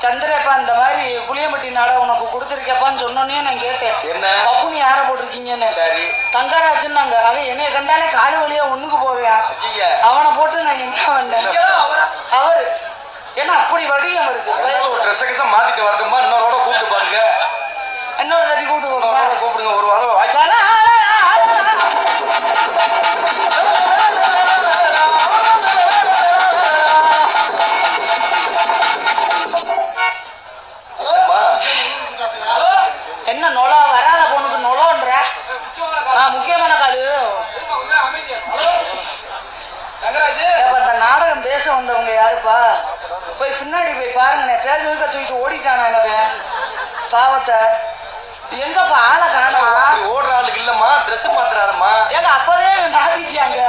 சந்திரப்பா இந்த மாதிரி புளியம்பட்டி நாடகம் உனக்கு கொடுத்துருக்கப்பான்னு சொன்னோன்னே நான் கேட்டேன். என்ன பப்புனி யாரை போட்டிருக்கீங்கன்னு. சரி தங்கராஜுன்னாங்க. அவன் என்னைய கண்டாலே காலு வழியா ஒண்ணுக்கு போவேன். அவனை போட்டு நான் என்ன பண்ணேன்? அவரு ஏன்னா அப்படி வடிவம் இருக்கு. ட்ரெஸ் மாத்திட்டு வரட்டுமா? இன்னொரு கூப்பிட்டு பாருங்க. இன்னொரு தட்டி கூப்பிட்டு கூப்பிடுங்க. ஒரு வாரம் என்ன நொலா வராத பொண்ணுக்கு நொலோன்ற முக்கியமான காலு. நாடகம் பேச வந்தவங்க யாருப்பா? போய் பின்னாடி போய் பாருங்க. பேச வைக்க தூக்கிட்டு ஓடிட்டானா எனக்கு பாவத்தை. எங்கப்பா ஆளை காணோம்? ஓடுற ஆளுக்கு இல்லம்மா, ட்ரெஸ் மாத்துறாருமா. ஏங்க அப்பவே மாத்திட்டாங்க.